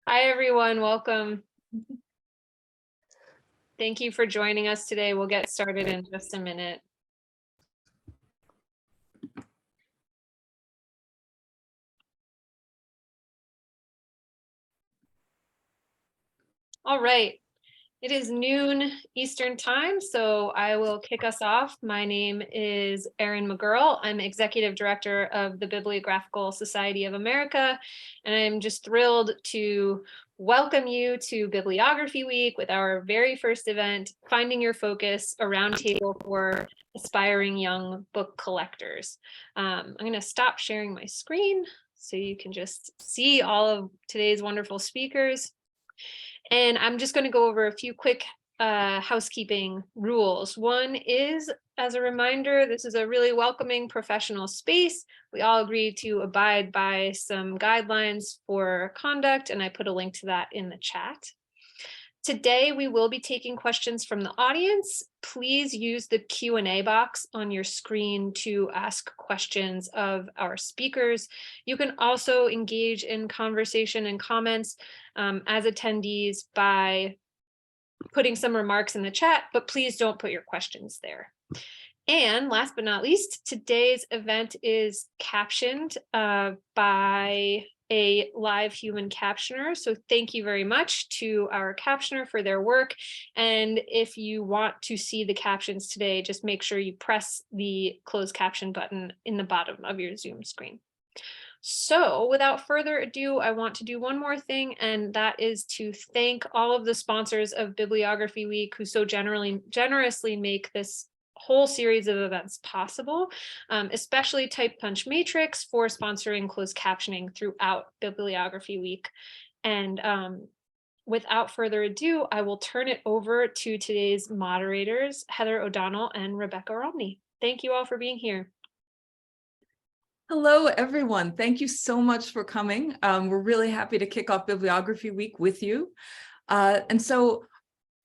Hi, everyone. Welcome. Thank you for joining us today. We'll get started in just a minute. All right. It is noon Eastern time, so I will kick us off. My name is Erin McGurl. I'm Executive Director of the Bibliographical Society of America, and I'm just thrilled to welcome you to Bibliography Week with our very first event, Finding Your Focus, a roundtable for aspiring young book collectors. I'm going to stop sharing my screen so you can just see all of today's wonderful speakers. And I'm just going to go over a few quick housekeeping rules. One is, as a reminder, this is a really welcoming professional space. We all agree to abide by some guidelines for conduct, and I put a link to that in the chat. Today, we will be taking questions from the audience. Please use the Q&A box on your screen to ask questions of our speakers. You can also engage in conversation and comments as attendees by putting some remarks in the chat, but please don't put your questions there. And last but not least, today's event is captioned by a live human captioner. So thank you very much to our captioner for their work. And if you want to see the captions today, just make sure you press the closed caption button in the bottom of your Zoom screen. So without further ado, I want to do one more thing, and that is to thank all of the sponsors of Bibliography Week who so generously make this whole series of events possible, especially Type Punch Matrix for sponsoring closed captioning throughout Bibliography Week. And without further ado, I will turn it over to today's moderators, Heather O'Donnell and Rebecca Romney. Thank you all for being here. Hello, everyone. Thank you so much for coming. We're really happy to kick off Bibliography Week with you. And so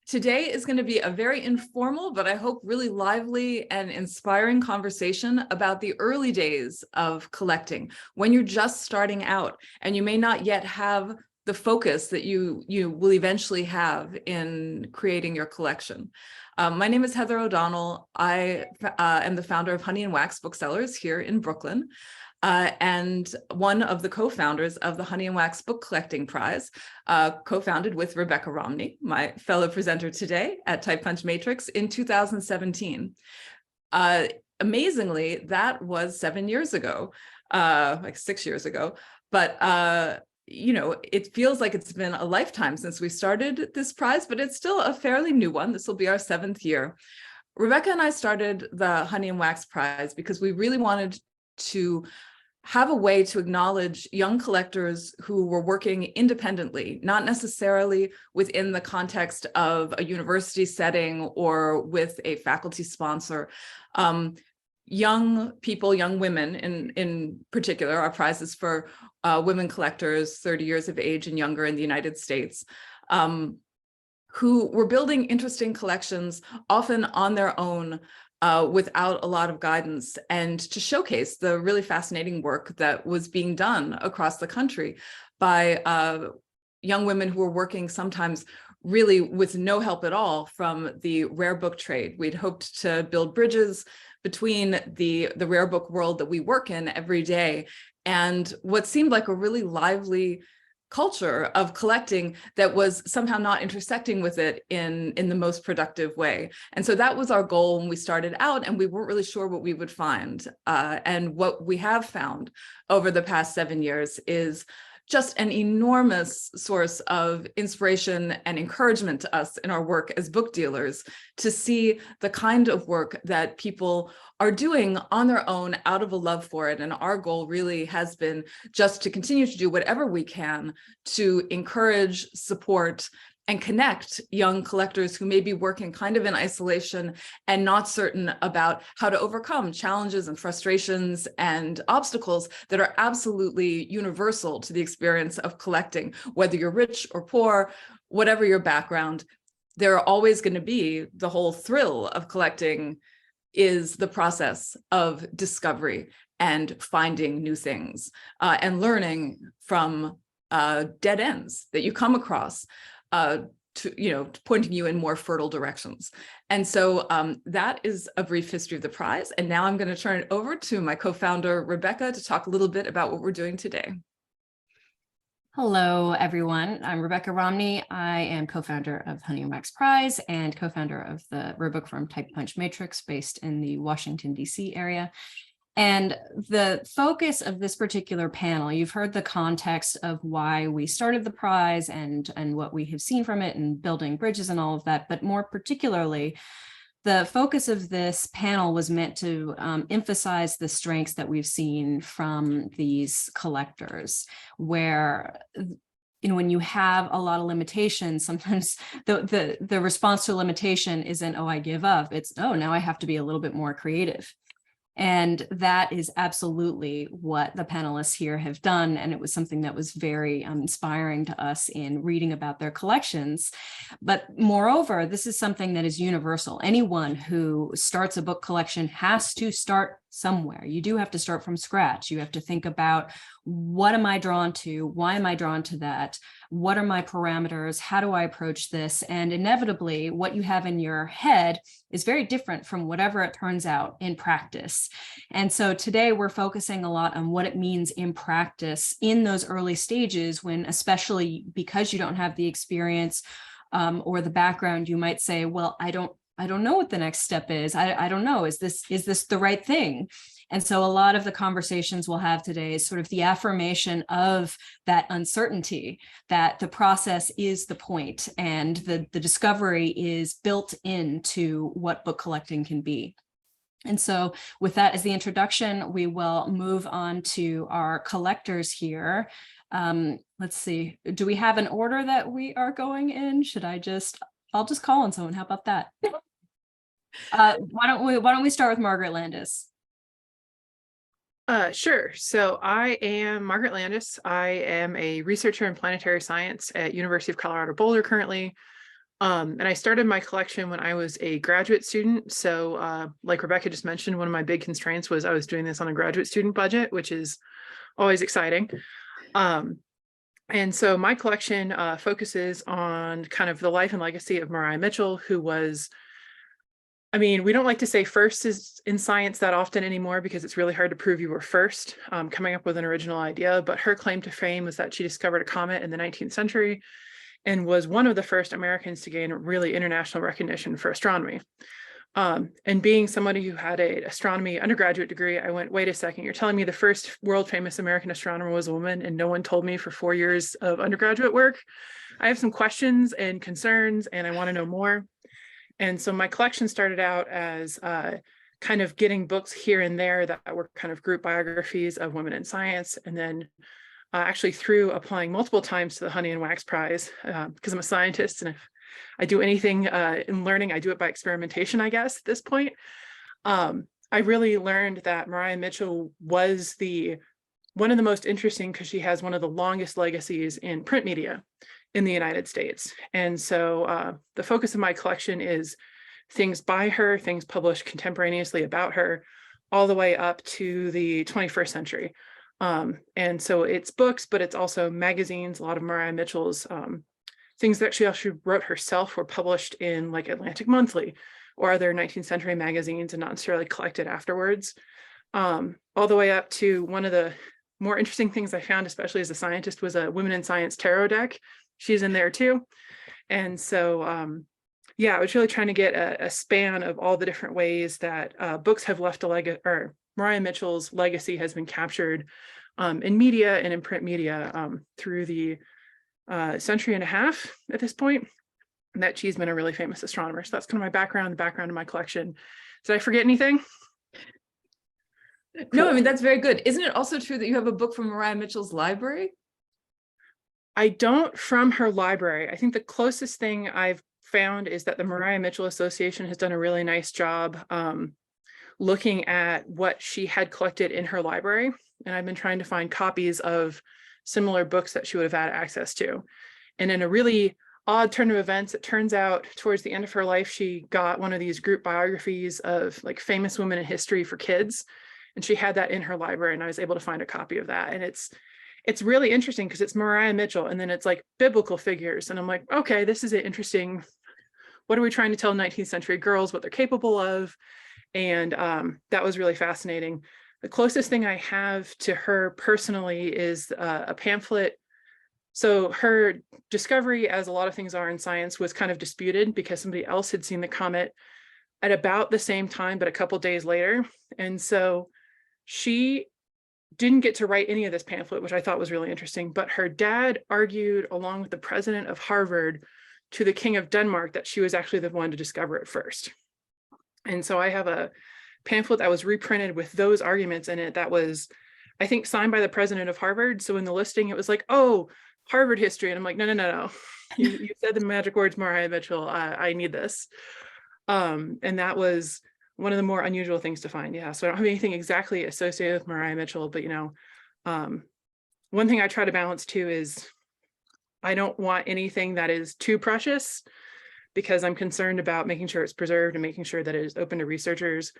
today is going to be a very informal, but I hope really lively and inspiring conversation about the early days of collecting, when you're just starting out and you may not yet have the focus that you will eventually have in creating your collection. My name is Heather O'Donnell. I am the founder of Honey and Wax Booksellers here in Brooklyn, and one of the co-founders of the Honey and Wax Book Collecting Prize, co-founded with Rebecca Romney, my fellow presenter today at Type Punch Matrix in 2017. Amazingly, that was 7 years ago, like 6 years ago, but you know, it feels like it's been a lifetime since we started this prize, but it's still a fairly new one. This will be our 7th year. Rebecca and I started the Honey and Wax Prize because we really wanted to have a way to acknowledge young collectors who were working independently, not necessarily within the context of a university setting or with a faculty sponsor. Young people, young women in particular, our prize is for women collectors 30 years of age and younger in the United States, who were building interesting collections, often on their own, without a lot of guidance, and to showcase the really fascinating work that was being done across the country by young women who were working sometimes really with no help at all from the rare book trade. We'd hoped to build bridges between the rare book world that we work in every day and what seemed like a really lively culture of collecting that was somehow not intersecting with it in the most productive way. And so that was our goal when we started out, and we weren't really sure what we would find. And what we have found over the past 7 years is just an enormous source of inspiration and encouragement to us in our work as book dealers, to see the kind of work that people are doing on their own out of a love for it. And our goal really has been just to continue to do whatever we can to encourage, support, and connect young collectors who may be working kind of in isolation and not certain about how to overcome challenges and frustrations and obstacles that are absolutely universal to the experience of collecting. Whether you're rich or poor, whatever your background, there are always going to be the whole thrill of collecting is the process of discovery and finding new things and learning from dead ends that you come across, pointing you in more fertile directions. And so that is a brief history of the prize. And now I'm going to turn it over to my co-founder, Rebecca, to talk a little bit about what we're doing today. Hello, everyone. I'm Rebecca Romney. I am co-founder of Honey and Wax Prize and co-founder of the rare book firm Type Punch Matrix based in the Washington, D.C. area. And the focus of this particular panel, you've heard the context of why we started the prize and what we have seen from it and building bridges and all of that, but more particularly, the focus of this panel was meant to emphasize the strengths that we've seen from these collectors, where when you have a lot of limitations, sometimes the response to limitation isn't, oh, I give up. It's, oh, now I have to be a little bit more creative. And that is absolutely what the panelists here have done. And it was something that was very inspiring to us in reading about their collections. But moreover, this is something that is universal. Anyone who starts a book collection has to start somewhere. You do have to start from scratch. You have to think about, what am I drawn to? Why am I drawn to that? What are my parameters? How do I approach this? And inevitably, what you have in your head is very different from whatever it turns out in practice. And so today we're focusing a lot on what it means in practice in those early stages, when, especially because you don't have the experience or the background, you might say, well, I don't know what the next step is. I don't know. Is this the right thing? And so a lot of the conversations we'll have today is sort of the affirmation of that uncertainty, that the process is the point and the discovery is built into what book collecting can be. And so with that as the introduction, we will move on to our collectors here. Let's see, do we have an order that we are going in? I'll just call on someone. How about that? Why don't we start with Margaret Landis? Sure. So I am Margaret Landis. I am a researcher in planetary science at University of Colorado-Boulder currently. And I started my collection when I was a graduate student. So like Rebecca just mentioned, one of my big constraints was I was doing this on a graduate student budget, which is always exciting. And so my collection focuses on kind of the life and legacy of Miriam Mitchell, who was, we don't like to say first is in science that often anymore because it's really hard to prove you were first coming up with an original idea. But her claim to fame was that she discovered a comet in the 19th century and was one of the first Americans to gain really international recognition for astronomy. And being somebody who had an astronomy undergraduate degree, I went, wait a second, you're telling me the first world famous American astronomer was a woman and no one told me for 4 years of undergraduate work? I have some questions and concerns and I want to know more. And so my collection started out as kind of getting books here and there that were kind of group biographies of women in science. And then actually through applying multiple times to the Honey and Wax Prize, because I'm a scientist, and if I do anything in learning, I do it by experimentation, I guess, at this point. I really learned that Miriam Mitchell was one of the most interesting because she has one of the longest legacies in print media in the United States. And so the focus of my collection is things by her, things published contemporaneously about her, all the way up to the 21st century. And so it's books, but it's also magazines. A lot of Miriam Mitchell's things that she actually wrote herself were published in like Atlantic Monthly or other 19th century magazines and not necessarily collected afterwards. All the way up to one of the more interesting things I found, especially as a scientist, was a Women in Science tarot deck. She's in there too. And so, I was really trying to get a span of all the different ways that books have left a legacy, or Miriam Mitchell's legacy has been captured in media and in print media through the century and a half at this point, that she's been a really famous astronomer. So that's kind of my background, the background of my collection. Did I forget anything? No, that's very good. Isn't it also true that you have a book from Miriam Mitchell's library? I don't from her library. I think the closest thing I've found is that the Miriam Mitchell Association has done a really nice job looking at what she had collected in her library. And I've been trying to find copies of similar books that she would have had access to. And in a really odd turn of events, it turns out towards the end of her life, she got one of these group biographies of like famous women in history for kids. And she had that in her library, and I was able to find a copy of that. And it's really interesting because it's Mariah Mitchell and then it's like biblical figures. And I'm like, okay, this is interesting. What are we trying to tell 19th century girls, what they're capable of? And that was really fascinating. The closest thing I have to her personally is a pamphlet. So her discovery, as a lot of things are in science, was kind of disputed because somebody else had seen the comet at about the same time, but a couple days later. And so she didn't get to write any of this pamphlet, which I thought was really interesting. But her dad argued, along with the president of Harvard, to the King of Denmark that she was actually the one to discover it first. And so I have a pamphlet that was reprinted with those arguments in it that was, I think, signed by the president of Harvard. So in the listing, it was like, oh, Harvard history. And I'm like, no. You said the magic words, Mariah Mitchell. I need this. And that was one of the more unusual things to find. Yeah. So I don't have anything exactly associated with Mariah Mitchell, but one thing I try to balance too is I don't want anything that is too precious, because I'm concerned about making sure it's preserved and making sure that it is open to researchers.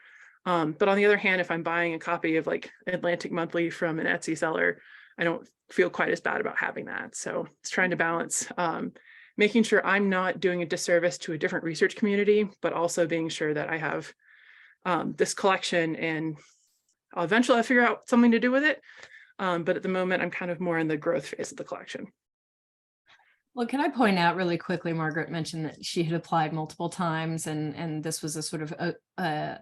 But on the other hand, if I'm buying a copy of like Atlantic Monthly from an Etsy seller, I don't feel quite as bad about having that. So it's trying to balance making sure I'm not doing a disservice to a different research community, but also being sure that I have this collection, and I'll eventually figure out something to do with it. But at the moment, I'm kind of more in the growth phase of the collection. Well, can I point out really quickly, Margaret mentioned that she had applied multiple times, and this was a sort of a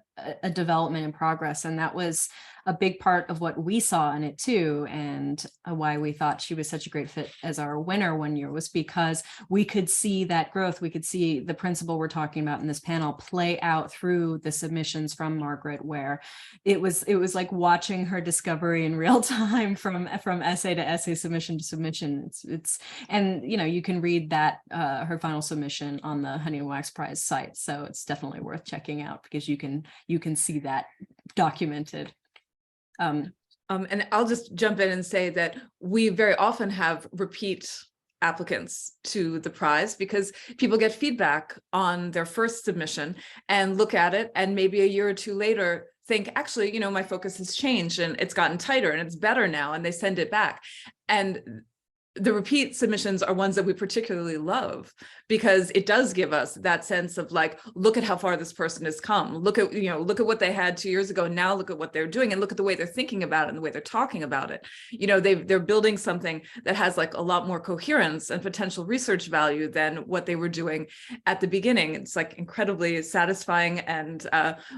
development in progress. And that was a big part of what we saw in it too. And why we thought she was such a great fit as our winner one year was because we could see that growth. We could see the principle we're talking about in this panel play out through the submissions from Margaret, where it was like watching her discovery in real time from essay to essay, submission to submission. And you can read that her final submission on the Honey and Wax Prize site. So it's definitely worth checking out because you can see that documented. And I'll just jump in and say that we very often have repeat applicants to the prize because people get feedback on their first submission and look at it, and maybe a year or two later think, actually, my focus has changed and it's gotten tighter and it's better now, and they send it back. And the repeat submissions are ones that we particularly love because it does give us that sense of like, look at how far this person has come. Look at what they had 2 years ago. Now look at what they're doing, and look at the way they're thinking about it and the way they're talking about it. They're building something that has like a lot more coherence and potential research value than what they were doing at the beginning. It's like incredibly satisfying. And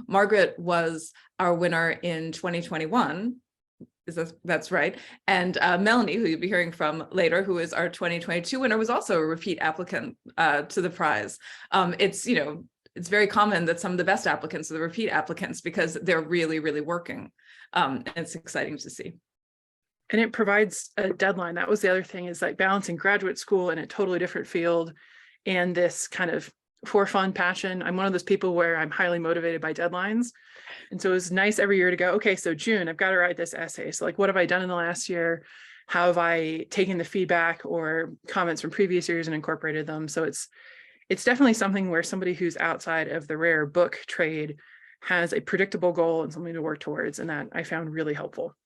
Margaret was our winner in 2021. That's right. And Melanie, who you'll be hearing from later, who is our 2022 winner, was also a repeat applicant to the prize. It's very common that some of the best applicants are the repeat applicants because they're really, really working. And it's exciting to see. And it provides a deadline. That was the other thing, is like balancing graduate school in a totally different field and this kind of for fun passion. I'm one of those people where I'm highly motivated by deadlines. And so it was nice every year to go, okay, so June, I've got to write this essay. So like, what have I done in the last year? How have I taken the feedback or comments from previous years and incorporated them? So it's definitely something where somebody who's outside of the rare book trade has a predictable goal and something to work towards. And that I found really helpful.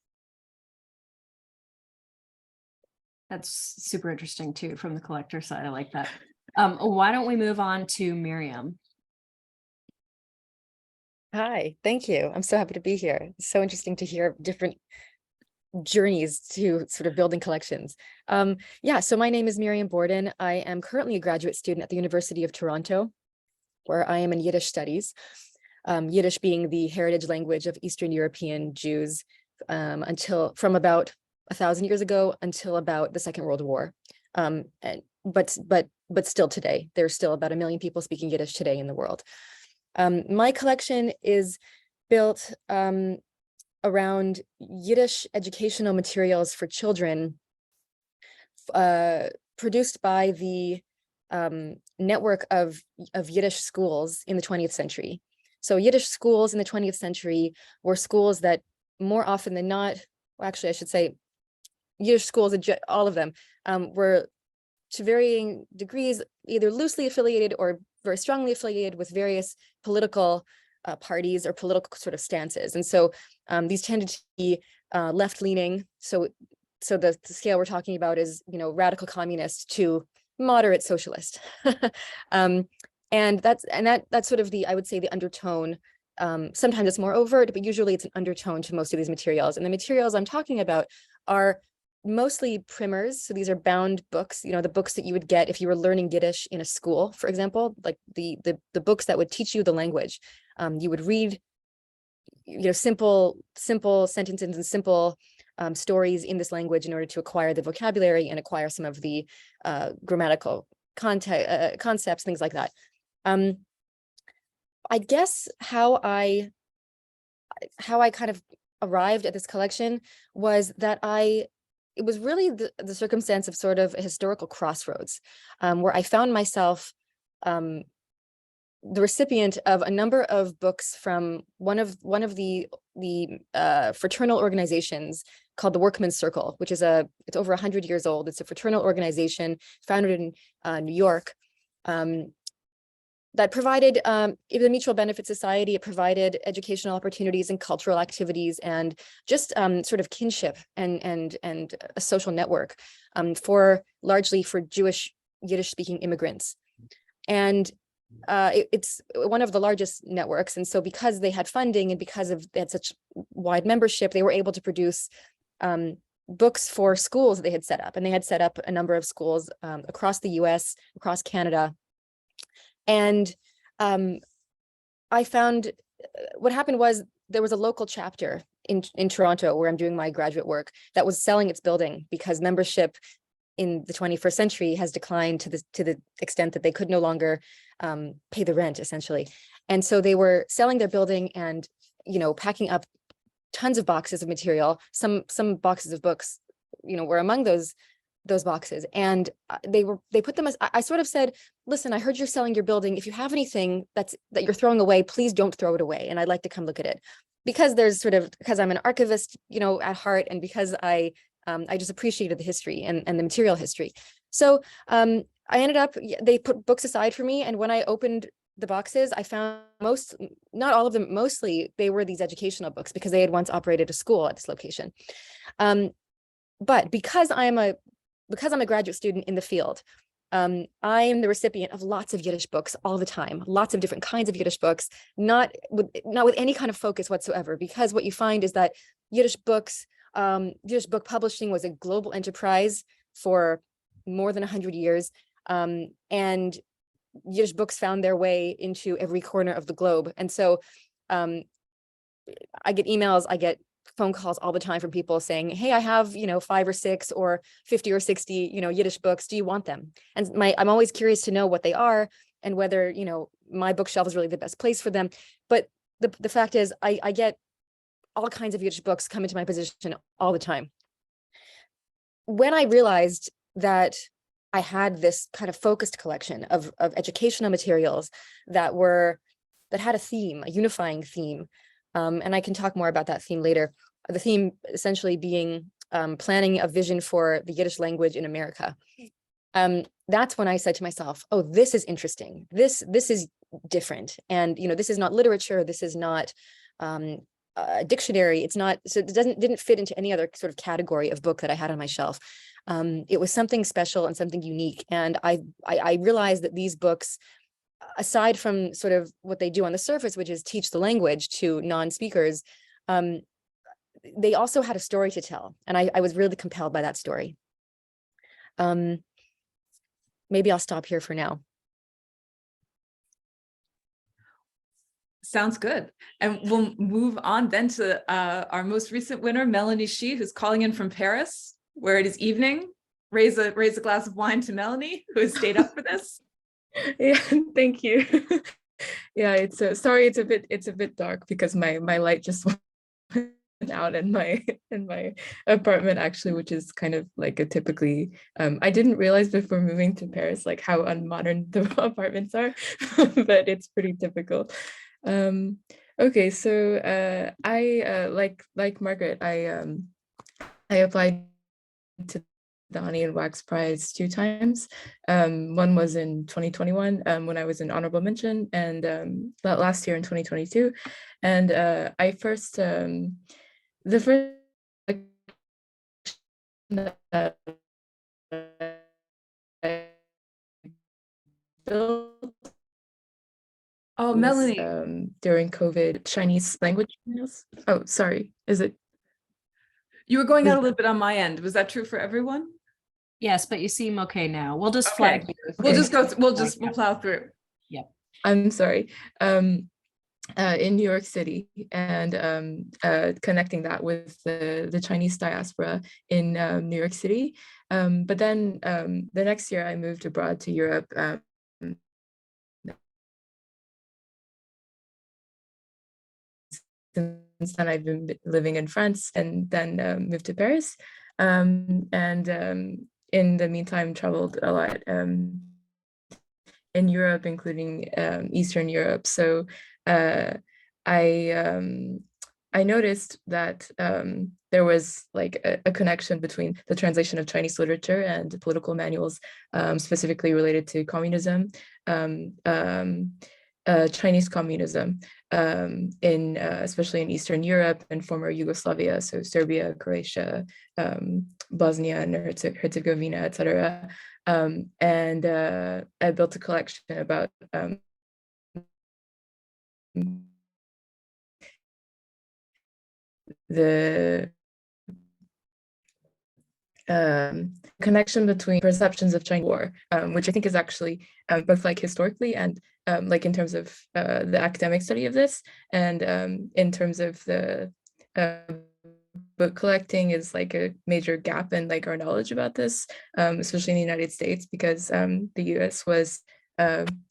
That's super interesting too, from the collector side. I like that. Why don't we move on to Miriam? Hi, thank you. I'm so happy to be here. It's so interesting to hear different journeys to sort of building collections. So my name is Miriam Borden. I am currently a graduate student at the University of Toronto, where I am in Yiddish studies. Yiddish being the heritage language of Eastern European Jews from about 1,000 years ago until about the Second World War. But still today, there's still about 1 million people speaking Yiddish today in the world. My collection is built around Yiddish educational materials for children produced by the network of Yiddish schools in the 20th century. So Yiddish schools in the 20th century were schools that more often than not, well, actually I should say Yiddish schools, all of them, were to varying degrees either loosely affiliated or very strongly affiliated with various political parties or political sort of stances. And so these tended to be left-leaning. So so the scale we're talking about is, radical communist to moderate socialist. And that's sort of I would say the undertone. Sometimes it's more overt, but usually it's an undertone to most of these materials. And the materials I'm talking about are mostly primers. So these are bound books, the books that you would get if you were learning Yiddish in a school, for example, like the books that would teach you the language. You would read, simple sentences and simple stories in this language in order to acquire the vocabulary and acquire some of the grammatical concepts, things like that. I guess how I kind of arrived at this collection was that it was really the circumstance of sort of a historical crossroads, where I found myself the recipient of a number of books from one of the fraternal organizations called the Workmen's Circle, which is it's over 100 years old. It's a fraternal organization founded in New York, that provided the Mutual Benefit Society. It provided educational opportunities and cultural activities and just sort of kinship and a social network largely for Jewish Yiddish speaking immigrants. And it's one of the largest networks. And so because they had funding and because they had such wide membership, they were able to produce books for schools that they had set up. And they had set up a number of schools across the US, across Canada. And I found what happened was there was a local chapter in Toronto where I'm doing my graduate work that was selling its building because membership in the 21st century has declined to the extent that they could no longer pay the rent, essentially. And so they were selling their building and, packing up tons of boxes of material. Some boxes of books, were among those boxes. And they put them as, I sort of said, listen, I heard you're selling your building. If you have anything that you're throwing away, please don't throw it away. And I'd like to come look at it. Because I'm an archivist, at heart, and because I just appreciated the history and the material history. So I ended up, they put books aside for me. And when I opened the boxes, I found not all of them, mostly they were these educational books because they had once operated a school at this location. But because I'm a graduate student in the field, I am the recipient of lots of Yiddish books all the time, lots of different kinds of Yiddish books, not with any kind of focus whatsoever, because what you find is that Yiddish book publishing was a global enterprise for more than 100 years. And Yiddish books found their way into every corner of the globe. And so I get emails, I get phone calls all the time from people saying, hey, I have, 5 or 6 or 50 or 60, Yiddish books. Do you want them? And I'm always curious to know what they are and whether, my bookshelf is really the best place for them. But the fact is I get all kinds of Yiddish books come into my position all the time. When I realized that I had this kind of focused collection of educational materials that had a theme, a unifying theme, and I can talk more about that theme later. The theme essentially being planning a vision for the Yiddish language in America. That's when I said to myself, oh, this is interesting. This is different. And, this is not literature. This is not a dictionary. It's not, so it didn't fit into any other sort of category of book that I had on my shelf. It was something special and something unique. And I realized that these books, aside from sort of what they do on the surface, which is teach the language to non-speakers, they also had a story to tell. And I was really compelled by that story. Maybe I'll stop here for now. Sounds good. And we'll move on then to our most recent winner, Melanie Shi, who's calling in from Paris, where it is evening. Raise a glass of wine to Melanie, who has stayed up for this. Yeah, thank you. Yeah, it's sorry, it's a bit dark because my light just went out in my apartment, actually, which is kind of like a typically I didn't realize before moving to Paris like how unmodern the apartments are, but it's pretty typical. Okay, so I like Margaret, I applied to the Honey and Wax Prize 2 times. One was in 2021 when I was an honorable mention, and last year in 2022. And the first that I built Oh, was, Melanie, during COVID, Chinese language channels. Oh, sorry. Is it? you were going is- out a little bit on my end. Was that true for everyone? Yes, but you seem okay now. We'll just Okay. flag you. We'll Okay. just go, we'll plow through. I'm sorry. In New York City, and connecting that with the Chinese diaspora in New York City. But then the next year I moved abroad to Europe. Since then I've been living in France, and then moved to Paris. And in the meantime, traveled a lot in Europe, including Eastern Europe. So I noticed that there was like a connection between the translation of Chinese literature and political manuals, specifically related to communism, Chinese communism, especially in Eastern Europe and former Yugoslavia, so Serbia, Croatia, Bosnia and Herzegovina, etc. And I built a collection about the connection between perceptions of Chinese war, which I think is actually both like historically and like in terms of the academic study of this, and in terms of the book collecting is like a major gap in like our knowledge about this, especially in the United States, because the US was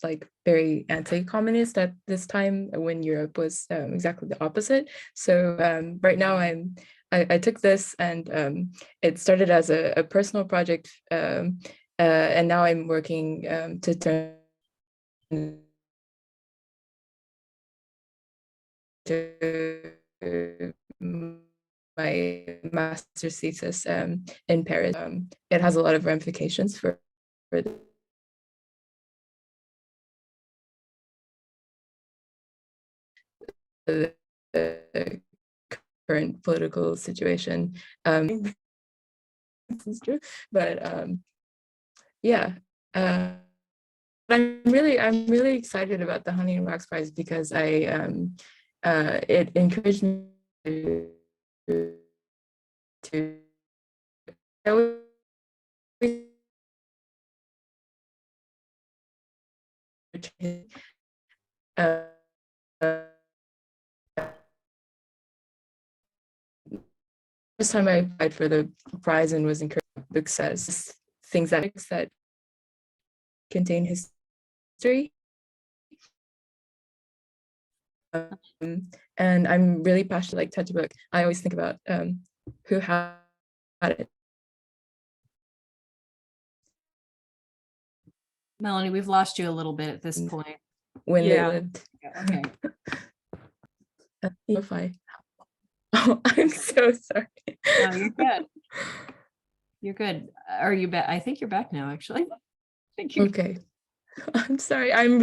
like very anti-communist at this time when Europe was exactly the opposite. So right now I took this, and it started as a personal project, and now I'm working to turn to my master's thesis in Paris. It has a lot of ramifications for the current political situation. This is true, but yeah. I'm really excited about the Honey and Wax Prize because it encouraged me to uh, first time I applied for the prize and was encouraged by Booksellers, things that contain history. And I'm really passionate, like touch a book. I always think about who had it. Melanie, we've lost you a little bit at this point. When Yeah. they lived. Okay. If oh, I'm so sorry. No, you're good. You're good. Are you back? I think you're back now, actually. Thank you. Okay. I'm sorry. I'm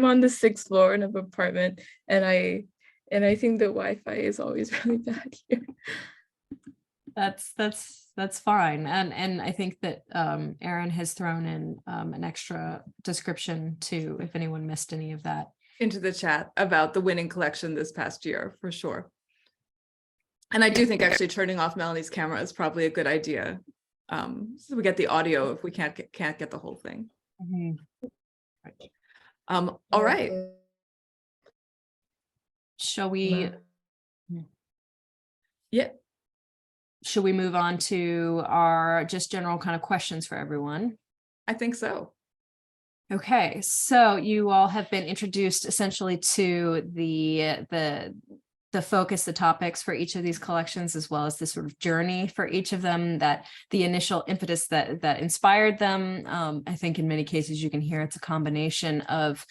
on the 6th floor in an apartment, and I think the Wi-Fi is always really bad here. That's fine. And I think that Erin has thrown in an extra description too, if anyone missed any of that. Into the chat about the winning collection this past year, for sure. And I do think actually turning off Melanie's camera is probably a good idea. So we get the audio if we can't get the whole thing. All right. Shall we? Yeah. Should we move on to our just general kind of questions for everyone? I think so. Okay, so you all have been introduced essentially to the focus, the topics for each of these collections, as well as the sort of journey for each of them, that the initial impetus that inspired them. I think in many cases you can hear it's a combination of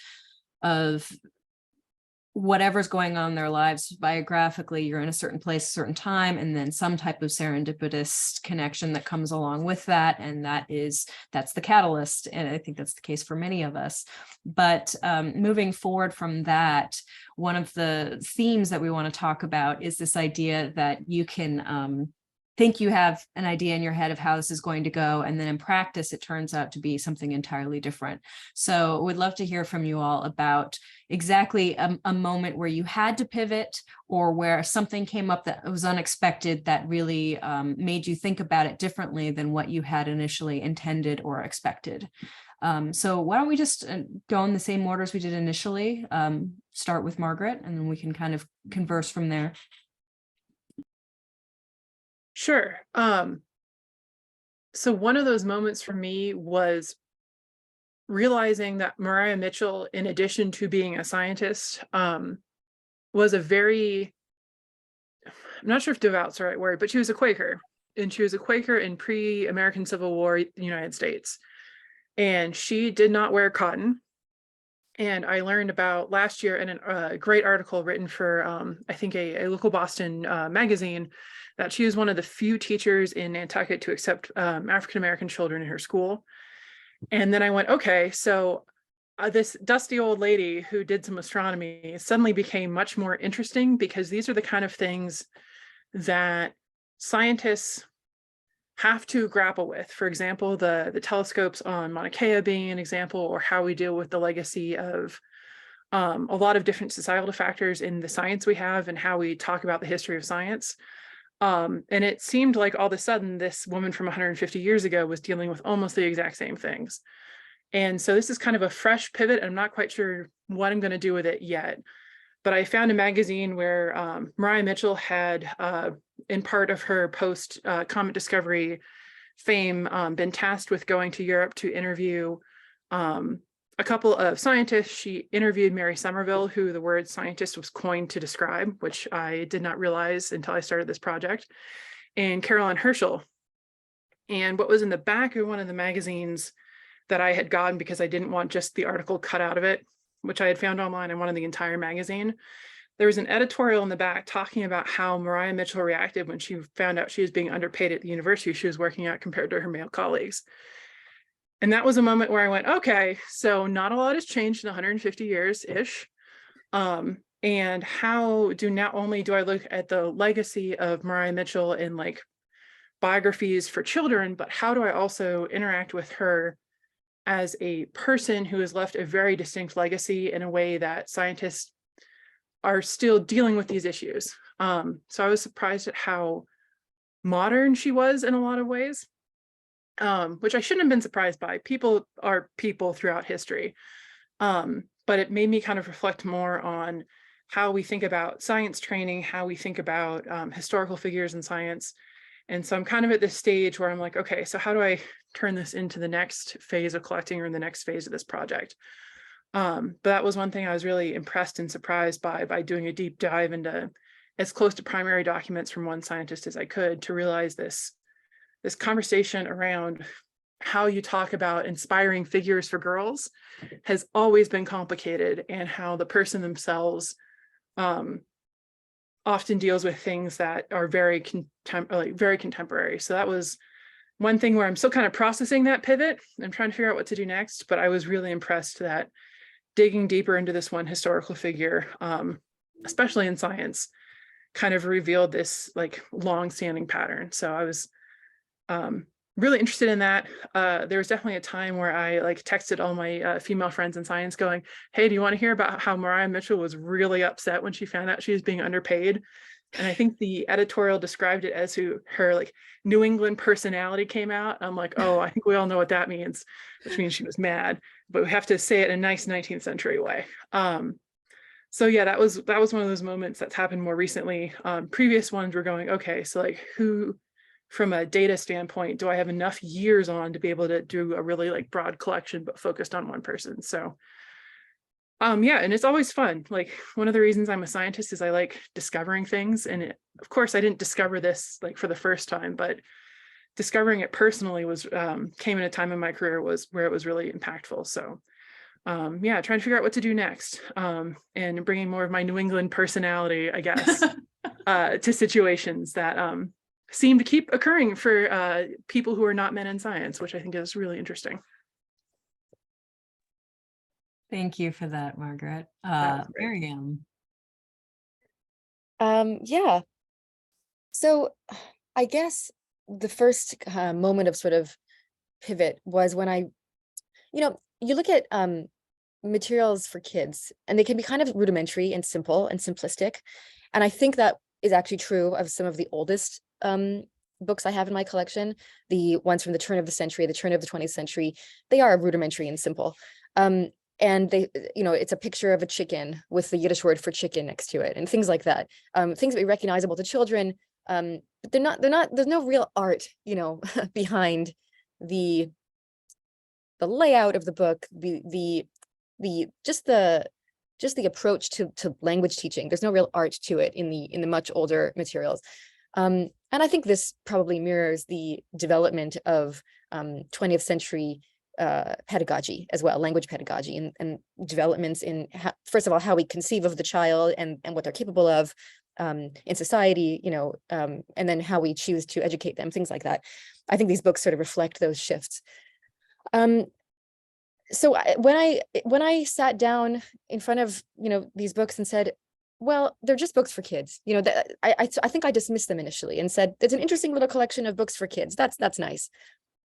whatever's going on in their lives biographically. You're in a certain place, a certain time, and then some type of serendipitous connection that comes along with that. And that's the catalyst. And I think that's the case for many of us. But moving forward from that, one of the themes that we want to talk about is this idea that you can think you have an idea in your head of how this is going to go, and then in practice it turns out to be something entirely different. So we'd love to hear from you all about exactly a moment where you had to pivot, or where something came up that was unexpected that really made you think about it differently than what you had initially intended or expected. So why don't we just go in the same order as we did initially, start with Margaret, and then we can kind of converse from there. Sure. So one of those moments for me was realizing that Mariah Mitchell, in addition to being a scientist, was a very, I'm not sure if devout's the right word, but she was a Quaker, and she was a Quaker in pre-American Civil War United States. And she did not wear cotton. And I learned about last year in a great article written for, I think, a local Boston magazine, that she was one of the few teachers in Nantucket to accept African-American children in her school. And then I went, okay, so this dusty old lady who did some astronomy suddenly became much more interesting, because these are the kind of things that scientists have to grapple with. For example, the telescopes on Mauna Kea being an example, or how we deal with the legacy of a lot of different societal factors in the science we have, and how we talk about the history of science. And it seemed like all of a sudden this woman from 150 years ago was dealing with almost the exact same things. And so this is kind of a fresh pivot. I'm not quite sure what I'm going to do with it yet. But I found a magazine where Mariah Mitchell had, in part of her post-comet discovery fame, been tasked with going to Europe to interview a couple of scientists. She interviewed Mary Somerville, who the word scientist was coined to describe, which I did not realize until I started this project, and Caroline Herschel. And what was in the back of one of the magazines that I had gotten, because I didn't want just the article cut out of it, which I had found online, I wanted the entire magazine. There was an editorial in the back talking about how Mariah Mitchell reacted when she found out she was being underpaid at the university she was working at compared to her male colleagues. And that was a moment where I went, okay, so not a lot has changed in 150 years-ish. And how do, not only do I look at the legacy of Mariah Mitchell in like biographies for children, but how do I also interact with her as a person who has left a very distinct legacy in a way that scientists are still dealing with these issues. So I was surprised at how modern she was in a lot of ways, which I shouldn't have been surprised by. People are people throughout history. But it made me kind of reflect more on how we think about science training, how we think about historical figures in science. And so I'm kind of at this stage where I'm like, okay, so how do I turn this into the next phase of collecting, or in the next phase of this project? But that was one thing I was really impressed and surprised by doing a deep dive into as close to primary documents from one scientist as I could, to realize this conversation around how you talk about inspiring figures for girls has always been complicated, and how the person themselves often deals with things that are very contemporary. So that was one thing where I'm still kind of processing that pivot. I'm trying to figure out what to do next, but I was really impressed that digging deeper into this one historical figure, especially in science, kind of revealed this like long-standing pattern. So I was really interested in that. There was definitely a time where I like texted all my female friends in science going, hey, do you want to hear about how Mariah Mitchell was really upset when she found out she was being underpaid? And I think the editorial described it as her like New England personality came out. I'm like, oh, I think we all know what that means, which means she was mad, but we have to say it in a nice 19th century way. So yeah, that was one of those moments that's happened more recently. Previous ones were going, okay, so like who, from a data standpoint, do I have enough years on to be able to do a really like broad collection, but focused on one person? So yeah, and it's always fun. Like one of the reasons I'm a scientist is I like discovering things. And of course I didn't discover this like for the first time, but discovering it personally was came in a time in my career where it was really impactful. So yeah, trying to figure out what to do next, and bringing more of my New England personality, I guess, to situations that seem to keep occurring for people who are not men in science, which I think is really interesting. Thank you for that, Margaret. Miriam. Yeah. So I guess the first moment of sort of pivot was when you look at materials for kids, and they can be kind of rudimentary and simple and simplistic. And I think that is actually true of some of the oldest books I have in my collection. The ones from the turn of the century, the turn of the 20th century, they are rudimentary and simple. And they, it's a picture of a chicken with the Yiddish word for chicken next to it, and things like that. Things that be recognizable to children, but they're not. There's no real art, behind the layout of the book, just the approach to language teaching. There's no real art to it in the much older materials. And I think this probably mirrors the development of 20th century pedagogy as well, language pedagogy, and developments in first of all, how we conceive of the child and what they're capable of in society, and then how we choose to educate them, things like that. I think these books sort of reflect those shifts. So when I sat down in front of these books and said, well, they're just books for kids, I think I dismissed them initially and said, it's an interesting little collection of books for kids. That's nice.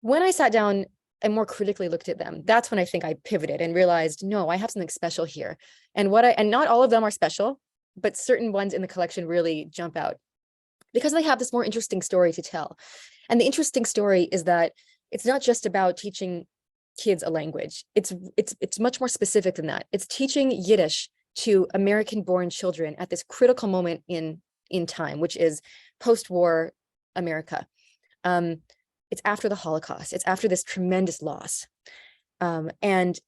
When I sat down and more critically looked at them, that's when I think I pivoted and realized, no, I have something special here. And not all of them are special, but certain ones in the collection really jump out because they have this more interesting story to tell. And the interesting story is that it's not just about teaching kids a language. It's much more specific than that. It's teaching Yiddish to American-born children at this critical moment in time, which is post-war America. It's after the Holocaust. It's after this tremendous loss. And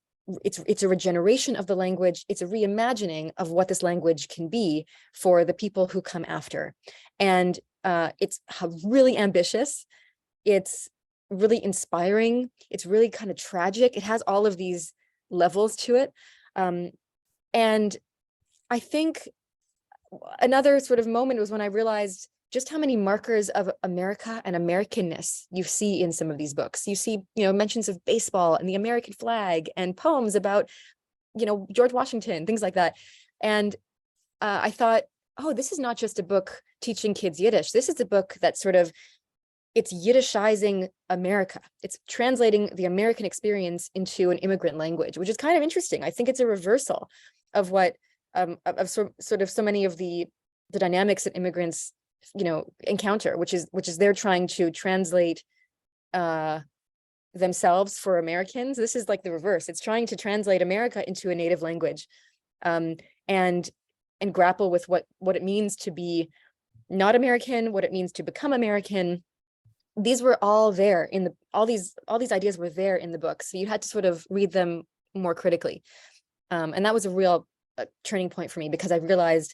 it's a regeneration of the language. It's a reimagining of what this language can be for the people who come after. And it's really ambitious. It's really inspiring. It's really kind of tragic. It has all of these levels to it. And I think another sort of moment was when I realized just how many markers of America and Americanness you see in some of these books. You see, mentions of baseball and the American flag and poems about, George Washington, things like that. And I thought, oh, this is not just a book teaching kids Yiddish. This is a book that sort of, it's Yiddishizing America. It's translating the American experience into an immigrant language, which is kind of interesting. I think it's a reversal of what, of sort of so many of the dynamics that immigrants encounter, which is they're trying to translate themselves for Americans. This is like the reverse. It's trying to translate America into a native language, and grapple with what it means to be not American, what it means to become American. These were all there in all these ideas were there in the book, so you had to sort of read them more critically, and that was a real turning point for me, because I realized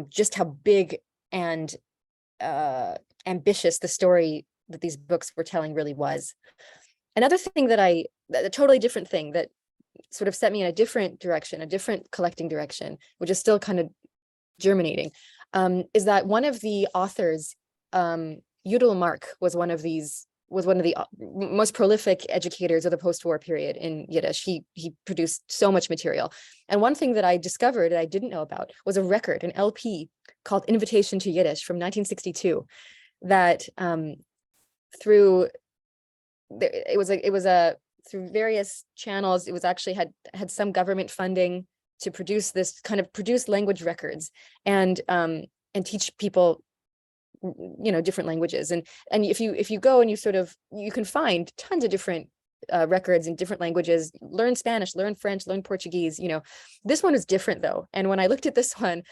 just how big and ambitious the story that these books were telling really was. Another thing a totally different thing that sort of set me in a different direction, a different collecting direction, which is still kind of germinating, is that one of the authors, Yudel Mark, was one of the most prolific educators of the post-war period in Yiddish. He produced so much material. And one thing that I discovered that I didn't know about was a record, an LP called Invitation to Yiddish from 1962, that through various channels, it was actually had some government funding to produce language records and teach people different languages. And if you go and you can find tons of different records in different languages. Learn Spanish, learn French, learn Portuguese. This one is different though. And when I looked at this one,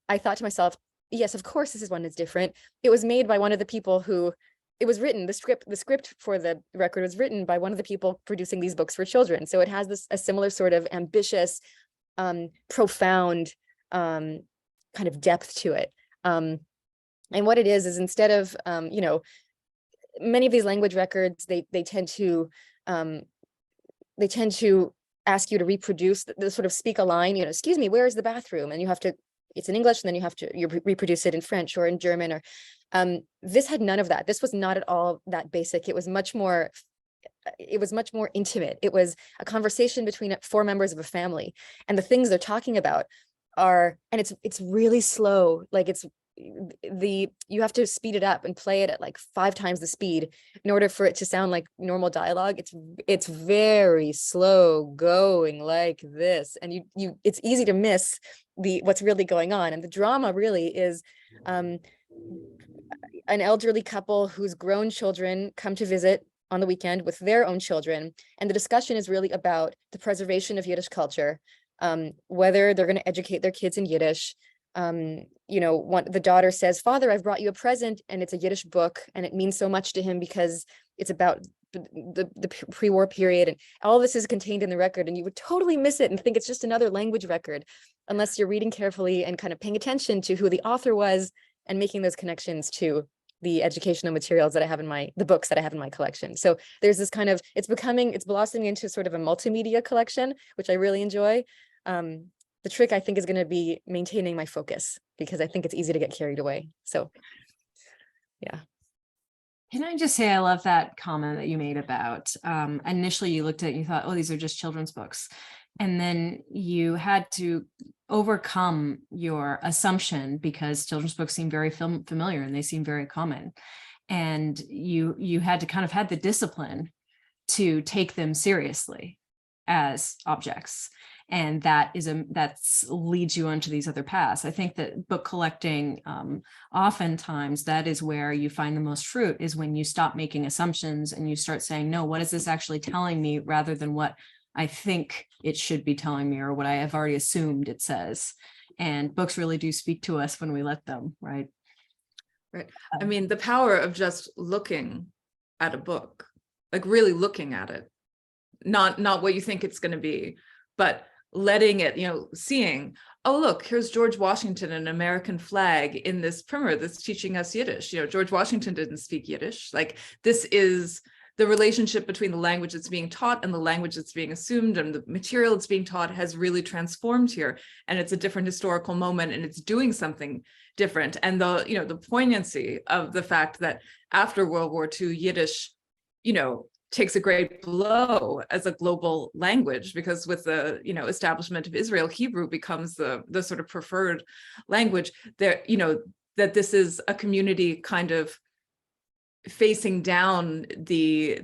I thought to myself, yes, of course this is one that's different. It was made by one of the people who it was written. The script for the record was written by one of the people producing these books for children. So it has a similar sort of ambitious, profound kind of depth to it. And what it is instead of, many of these language records, they tend to ask you to reproduce the sort of speak a line, excuse me, where is the bathroom? And you have to, it's in English, and then you reproduce it in French or in German, or this had none of that. This was not at all that basic. It was much more intimate. It was a conversation between 4 members of a family, and the things they're talking about and it's really slow. Like you have to speed it up and play it at like 5 times the speed in order for it to sound like normal dialogue. It's very slow going like this, and it's easy to miss what's really going on. And the drama really is an elderly couple whose grown children come to visit on the weekend with their own children, and the discussion is really about the preservation of Yiddish culture, whether they're going to educate their kids in Yiddish. The daughter says, "Father, I've brought you a present," and it's a Yiddish book, and it means so much to him because it's about the pre-war period, and all this is contained in the record, and you would totally miss it and think it's just another language record unless you're reading carefully and kind of paying attention to who the author was and making those connections to the educational materials that I have the books that I have in my collection. So there's this kind of, it's blossoming into sort of a multimedia collection, which I really enjoy. The trick, I think, is going to be maintaining my focus, because I think it's easy to get carried away. So, yeah. Can I just say, I love that comment that you made about initially you looked at it and you thought, oh, these are just children's books. And then you had to overcome your assumption because children's books seem very familiar and they seem very common. And you had to kind of had the discipline to take them seriously as objects. And that leads you onto these other paths. I think that book collecting, oftentimes that is where you find the most fruit, is when you stop making assumptions and you start saying, no, what is this actually telling me, rather than what I think it should be telling me or what I have already assumed it says. And books really do speak to us when we let them, right? Right. I mean, the power of just looking at a book, like really looking at it, not what you think it's going to be, but letting it, seeing, oh, look, here's George Washington, an American flag in this primer that's teaching us Yiddish. George Washington didn't speak Yiddish. Like, this is the relationship between the language that's being taught and the language that's being assumed, and the material that's being taught has really transformed here. And it's a different historical moment, and it's doing something different. And the poignancy of the fact that after World War II, Yiddish, takes a great blow as a global language, because with the establishment of Israel, Hebrew becomes the sort of preferred language there, that this is a community kind of facing down the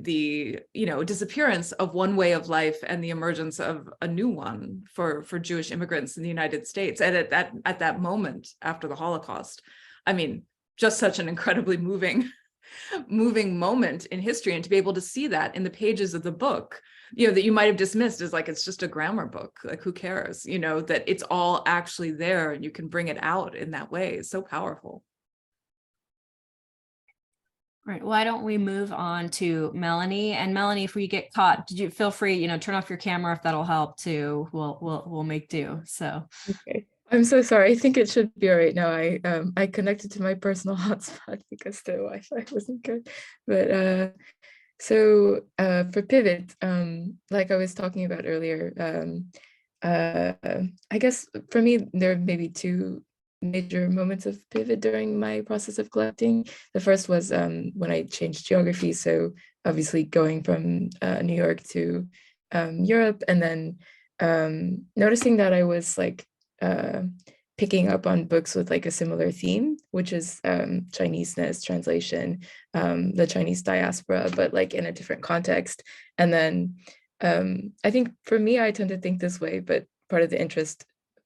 disappearance of one way of life and the emergence of a new one for Jewish immigrants in the United States. And at that moment after the Holocaust, I mean, just such an incredibly moving moment in history, and to be able to see that in the pages of the book, that you might have dismissed as like, it's just a grammar book, like who cares, that it's all actually there and you can bring it out in that way is so powerful. Right. Why don't we move on to Melanie? And Melanie, if we get caught, did you feel free, turn off your camera if that'll help too. We'll make do. So. Okay. I'm so sorry. I think it should be all right now. I connected to my personal hotspot because the Wi-Fi wasn't good. But so for Pivot, like I was talking about earlier, I guess for me there are maybe 2 major moments of pivot during my process of collecting. The first was when I changed geography. So obviously going from New York to Europe, and then noticing that I was like picking up on books with like a similar theme, which is Chineseness, translation, the Chinese diaspora, but like in a different context. And then I think for me, I tend to think this way, but part of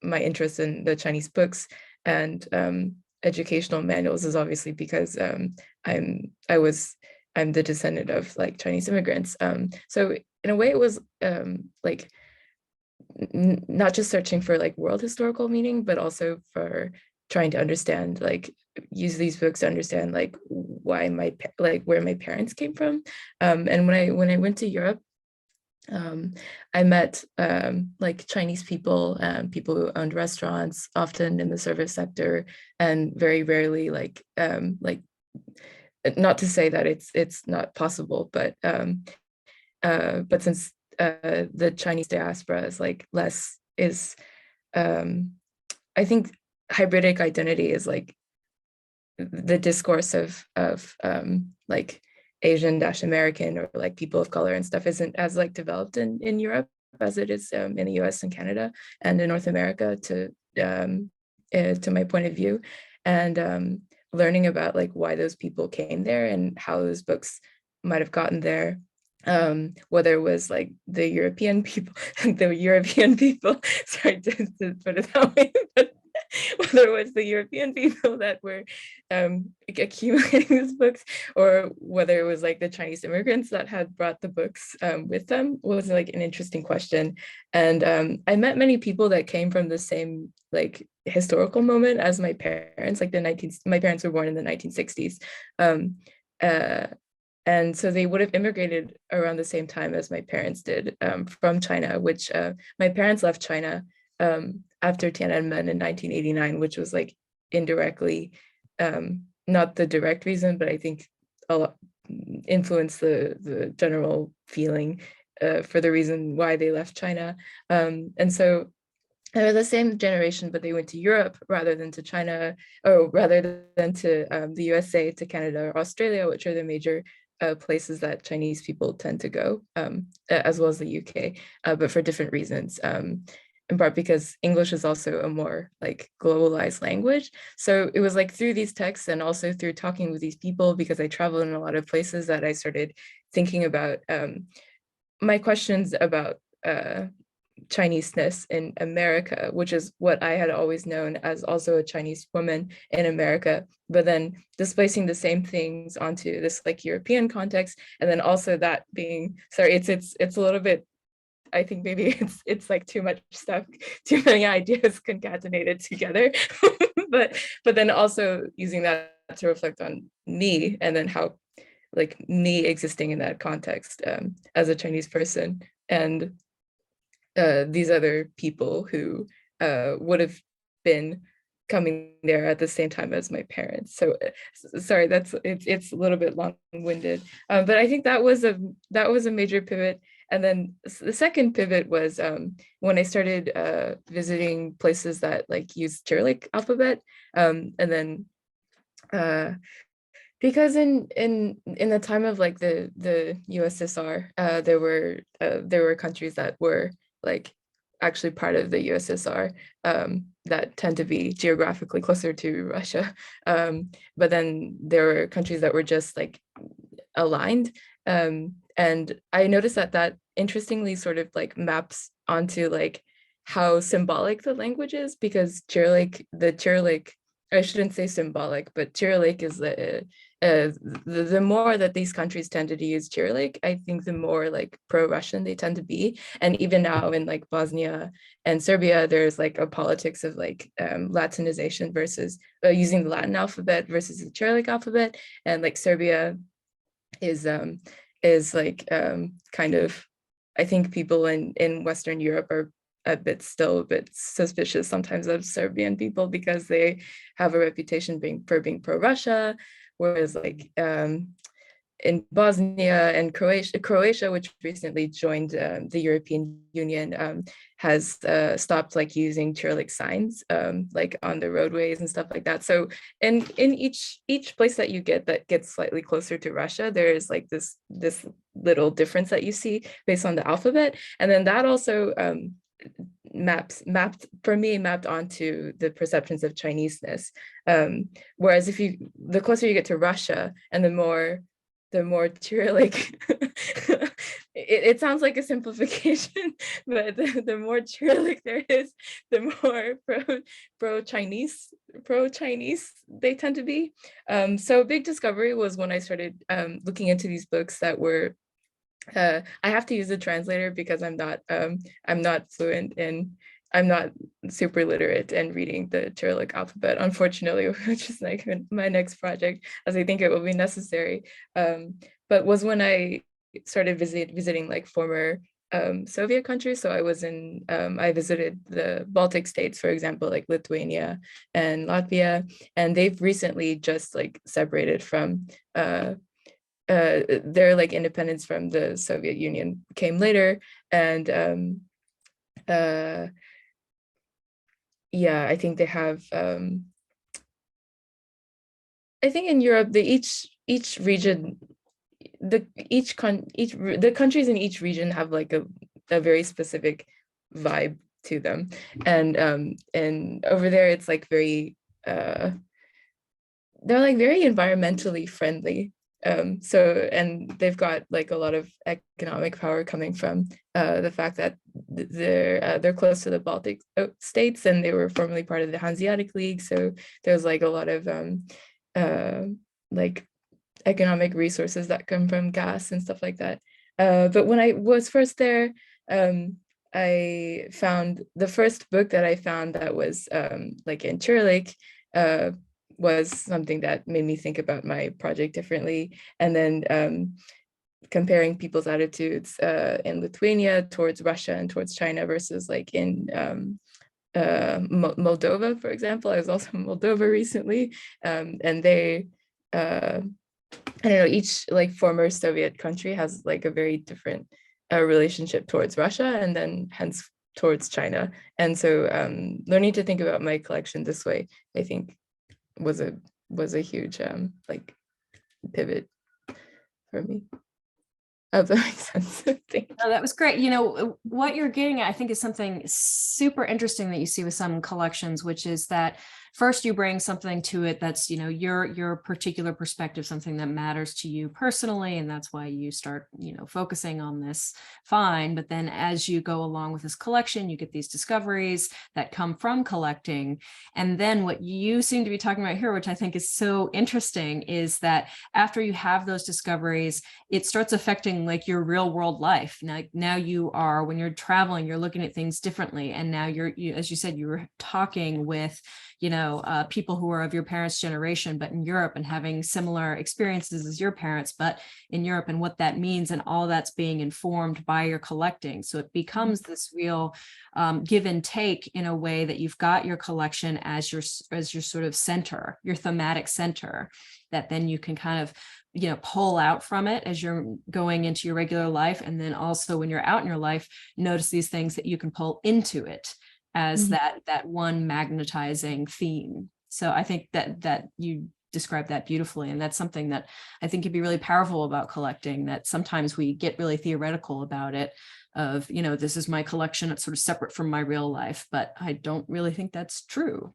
my interest in the Chinese books and educational manuals is obviously because I'm the descendant of like Chinese immigrants. So in a way it was like not just searching for like world historical meaning, but also for trying to understand, like use these books to understand like why where my parents came from. And when I went to Europe, I met like Chinese people, people who owned restaurants, often in the service sector, and very rarely like not to say that it's not possible, but since the Chinese diaspora is like I think hybridic identity is like the discourse of like Asian-American or like people of color and stuff isn't as like developed in Europe as it is in the US and Canada and in North America to my point of view. and learning about like why those people came there and how those books might have gotten there. Whether it was like the European people, sorry to put it that way, but whether it was the European people that were accumulating these books, or whether it was like the Chinese immigrants that had brought the books with them, was like an interesting question. And I met many people that came from the same like historical moment as my parents, like my parents were born in the 1960s. And so they would have immigrated around the same time as my parents did, from China, which my parents left China after Tiananmen in 1989, which was like indirectly, not the direct reason, but I think a lot influenced the general feeling for the reason why they left China. And so they're the same generation, but they went to Europe rather than to China, or rather than to the USA, to Canada or Australia, which are the major places that Chinese people tend to go, as well as the UK, but for different reasons. In part because English is also a more like globalized language. So it was like through these texts and also through talking with these people, because I traveled in a lot of places, that I started thinking about my questions about Chineseness in America, which is what I had always known as also a Chinese woman in America, but then displacing the same things onto this like European context. And then also that being, sorry, it's a little bit, I think maybe it's like too much stuff, too many ideas concatenated together, but then also using that to reflect on me, and then how like me existing in that context as a Chinese person, and these other people who would have been coming there at the same time as my parents. So sorry, it's a little bit long-winded, but I think that was a major pivot. And then the second pivot was when I started visiting places that like use Cyrillic alphabet, and then because in the time of like the USSR, there were countries that were like actually part of the USSR that tend to be geographically closer to Russia, but then there were countries that were just like aligned. And I noticed that interestingly sort of like maps onto like how symbolic the language is, because Cyrillic, I shouldn't say symbolic, but Cyrillic is the more that these countries tended to use Cyrillic, I think the more like pro-Russian they tend to be. And even now in like Bosnia and Serbia, there's like a politics of like Latinization versus using the Latin alphabet versus the Cyrillic alphabet. And like Serbia is like kind of, I think people in Western Europe are still a bit suspicious sometimes of Serbian people, because they have a reputation for being pro-Russia, whereas like in Bosnia and Croatia, which recently joined the European Union, has stopped like using Cyrillic signs like on the roadways and stuff like that. So in each place that you get that gets slightly closer to Russia, there is like this little difference that you see based on the alphabet. And then that also mapped onto the perceptions of Chineseness. Whereas the closer you get to Russia and the more Cyrillic, it sounds like a simplification, but the more Cyrillic there is, the more pro-Chinese they tend to be. So a big discovery was when I started looking into these books that were, I have to use a translator because I'm not fluent in, I'm not super literate in reading the Cyrillic alphabet, unfortunately, which is like my next project, as I think it will be necessary. But was when I started visiting like former Soviet countries. So I visited the Baltic states, for example, like Lithuania and Latvia, and they've recently just like separated from their like independence from the Soviet Union came later. And yeah, I think they have I think in Europe, each region, the countries in each region have like a very specific vibe to them, and over there it's like very they're like very environmentally friendly. So, and they've got like a lot of economic power coming from the fact that they're close to the Baltic states, and they were formerly part of the Hanseatic League. So there's like a lot of like economic resources that come from gas and stuff like that. But when I was first there, I found the first book that I found that was like in Cyrillic was something that made me think about my project differently. And then comparing people's attitudes in Lithuania towards Russia and towards China versus like in Moldova, for example. I was also in Moldova recently, and they, I don't know, each like former Soviet country has like a very different relationship towards Russia and then hence towards China. And so learning to think about my collection this way, I think was a huge like pivot for me. I hope that makes sense. Oh, that was great. You know, what you're getting at, I think, is something super interesting that you see with some collections, which is that first you bring something to it that's, you know, your particular perspective, something that matters to you personally, and that's why you start, you know, focusing on this, fine. But then as you go along with this collection, you get these discoveries that come from collecting. And then what you seem to be talking about here, which I think is so interesting, is that after you have those discoveries, it starts affecting like your real world life. Now you are, when you're traveling, you're looking at things differently. And now you, as you said, you were talking with, you know, people who are of your parents' generation, but in Europe, and having similar experiences as your parents, but in Europe, and what that means, and all that's being informed by your collecting. So it becomes this real give and take in a way that you've got your collection as your sort of center, your thematic center, that then you can kind of, you know, pull out from it as you're going into your regular life. And then also when you're out in your life, notice these things that you can pull into it as that one magnetizing theme. So I think that you described that beautifully. And that's something that I think could be really powerful about collecting, that sometimes we get really theoretical about it, of, you know, this is my collection, it's sort of separate from my real life, but I don't really think that's true.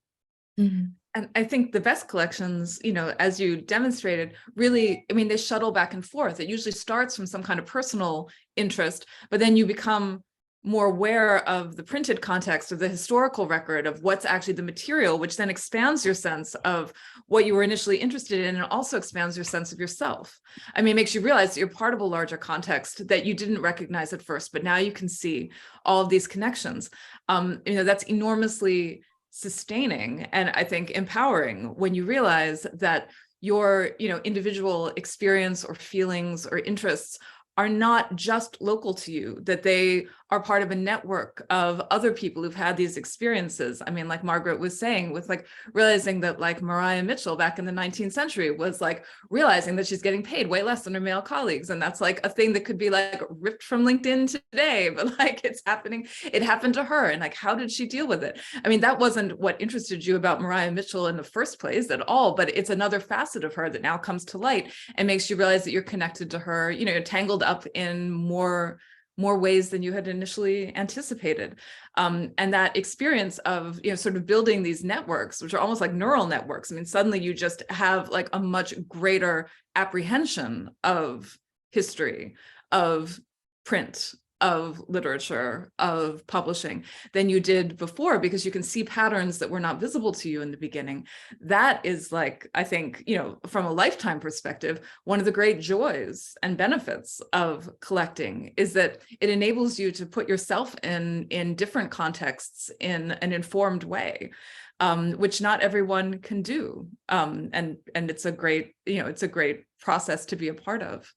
And I think the best collections, you know, as you demonstrated, really, I mean, they shuttle back and forth. It usually starts from some kind of personal interest, but then you become more aware of the printed context of the historical record of what's actually the material, which then expands your sense of what you were initially interested in, and also expands your sense of yourself. I mean, it makes you realize that you're part of a larger context that you didn't recognize at first, but now you can see all of these connections. You know, that's enormously sustaining and I think empowering when you realize that your, you know, individual experience or feelings or interests are not just local to you, that they are part of a network of other people who've had these experiences. I mean, like Margaret was saying, with like realizing that like Maria Mitchell back in the 19th century was like realizing that she's getting paid way less than her male colleagues. And that's like a thing that could be like ripped from LinkedIn today, but like it's happening, it happened to her. And like, how did she deal with it? I mean, that wasn't what interested you about Maria Mitchell in the first place at all, but it's another facet of her that now comes to light and makes you realize that you're connected to her, you know, you're tangled up in more ways than you had initially anticipated. And that experience of, you know, sort of building these networks, which are almost like neural networks. I mean, suddenly you just have like a much greater apprehension of history, of print, of literature, of publishing than you did before, because you can see patterns that were not visible to you in the beginning. That is like, I think, you know, from a lifetime perspective, one of the great joys and benefits of collecting is that it enables you to put yourself in different contexts in an informed way, which not everyone can do. And it's a great, you know, it's a great process to be a part of.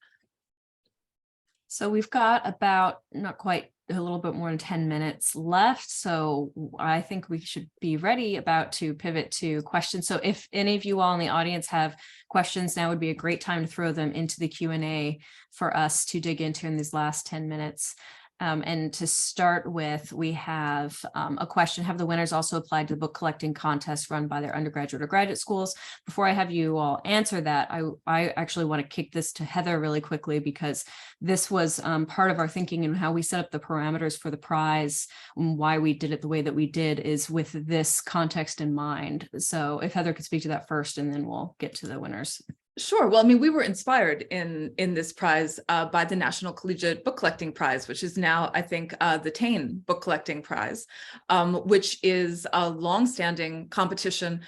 So we've got about not quite a little bit more than 10 minutes left. So I think we should be ready about to pivot to questions. So if any of you all in the audience have questions, now would be a great time to throw them into the Q&A for us to dig into in these last 10 minutes. And to start with, we have a question: have the winners also applied to the book collecting contest run by their undergraduate or graduate schools? Before I have you all answer that, I actually want to kick this to Heather really quickly, because this was part of our thinking and how we set up the parameters for the prize, and why we did it the way that we did is with this context in mind. So if Heather could speak to that first, and then we'll get to the winners. Sure. Well, I mean, we were inspired in this prize by the National Collegiate Book Collecting Prize, which is now, I think, the Taine Book Collecting Prize, which is a longstanding competition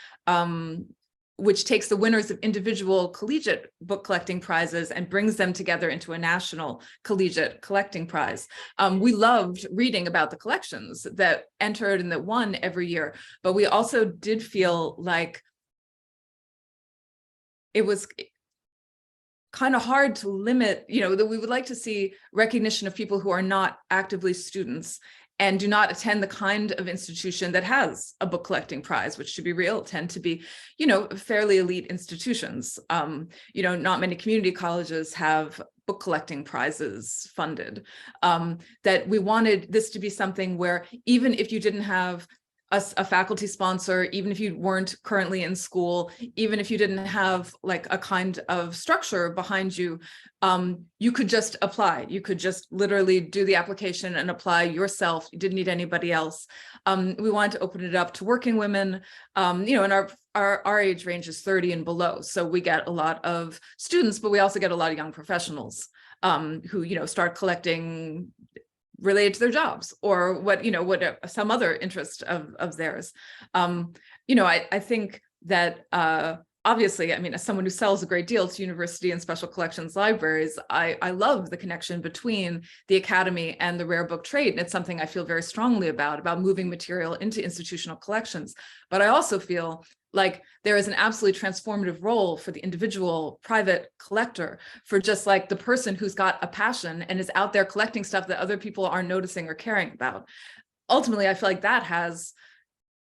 which takes the winners of individual collegiate book collecting prizes and brings them together into a national collegiate collecting prize. We loved reading about the collections that entered and that won every year, but we also did feel like it was kind of hard to limit, that we would like to see recognition of people who are not actively students and do not attend the kind of institution that has a book collecting prize, which, to be real, tend to be, fairly elite institutions. Not many community colleges have book collecting prizes funded. That we wanted this to be something where even if you didn't have a faculty sponsor, even if you weren't currently in school, even if you didn't have like a kind of structure behind you, you could just apply. You could just literally do the application and apply yourself. You didn't need anybody else. We wanted to open it up to working women, and our age range is 30 and below. So we get a lot of students, but we also get a lot of young professionals who, start collecting related to their jobs or what some other interest of theirs. I think that obviously, as someone who sells a great deal to university and special collections libraries, I love the connection between the academy and the rare book trade. And it's something I feel very strongly about moving material into institutional collections. But I also feel like there is an absolutely transformative role for the individual private collector, for just like the person who's got a passion and is out there collecting stuff that other people aren't noticing or caring about. Ultimately, I feel like that has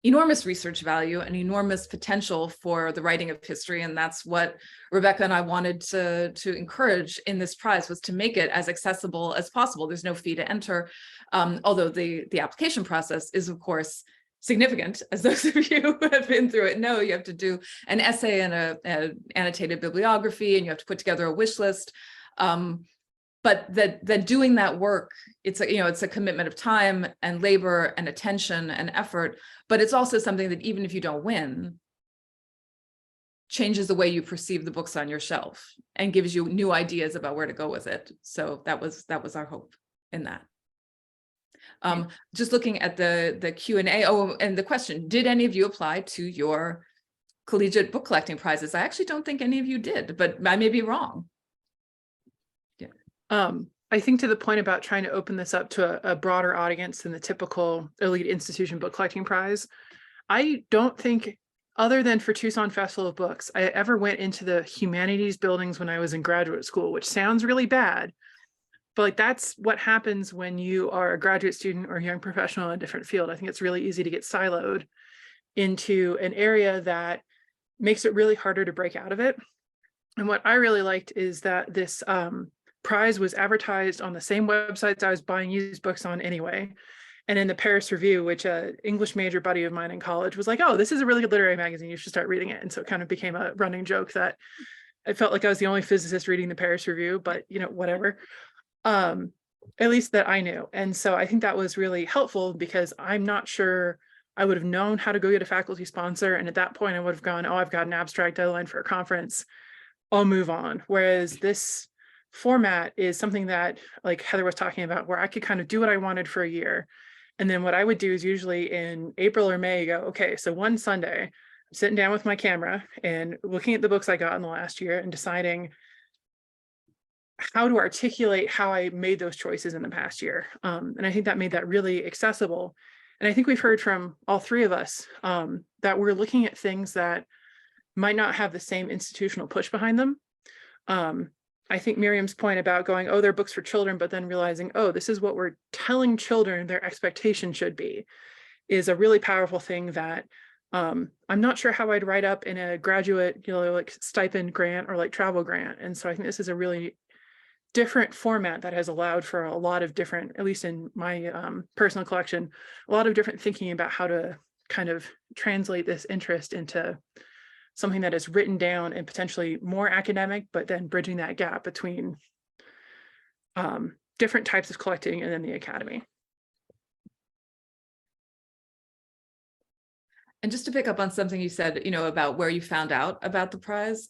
enormous research value and enormous potential for the writing of history. And that's what Rebecca and I wanted to encourage in this prize, was to make it as accessible as possible. There's no fee to enter, although the application process is, of course, significant, as those of you who have been through it know. You have to do an essay and an annotated bibliography, and you have to put together a wish list. But that doing that work, it's a commitment of time and labor and attention and effort. But it's also something that even if you don't win, changes the way you perceive the books on your shelf and gives you new ideas about where to go with it. So that was our hope in that. Just looking at the Q&A, and the question, did any of you apply to your collegiate book collecting prizes? I actually don't think any of you did, but I may be wrong. Yeah. I think to the point about trying to open this up to a broader audience than the typical elite institution book collecting prize, I don't think, other than for Tucson Festival of Books, I ever went into the humanities buildings when I was in graduate school, which sounds really bad. But like, that's what happens when you are a graduate student or a young professional in a different field. I think it's really easy to get siloed into an area that makes it really harder to break out of it. And what I really liked is that this prize was advertised on the same websites I was buying used books on anyway. And in the Paris Review, which an English major buddy of mine in college was like, oh, this is a really good literary magazine, you should start reading it. And so it kind of became a running joke that I felt like I was the only physicist reading the Paris Review, but whatever. At least that I knew. And so I think that was really helpful, because I'm not sure I would have known how to go get a faculty sponsor. And at that point I would have gone, oh, I've got an abstract deadline for a conference, I'll move on. Whereas this format is something that, like Heather was talking about, where I could kind of do what I wanted for a year. And then what I would do is usually in April or May, go, okay, so one Sunday, I'm sitting down with my camera and looking at the books I got in the last year and deciding how to articulate how I made those choices in the past year. And I think that made that really accessible. And I think we've heard from all three of us that we're looking at things that might not have the same institutional push behind them. I think Miriam's point about going, oh, they're books for children, but then realizing, oh, this is what we're telling children their expectation should be, is a really powerful thing that I'm not sure how I'd write up in a graduate, like stipend grant or like travel grant. And so I think this is a really different format that has allowed for a lot of different, at least in my personal collection, a lot of different thinking about how to kind of translate this interest into something that is written down and potentially more academic, but then bridging that gap between different types of collecting and then the academy. And just to pick up on something you said, you know, about where you found out about the prize,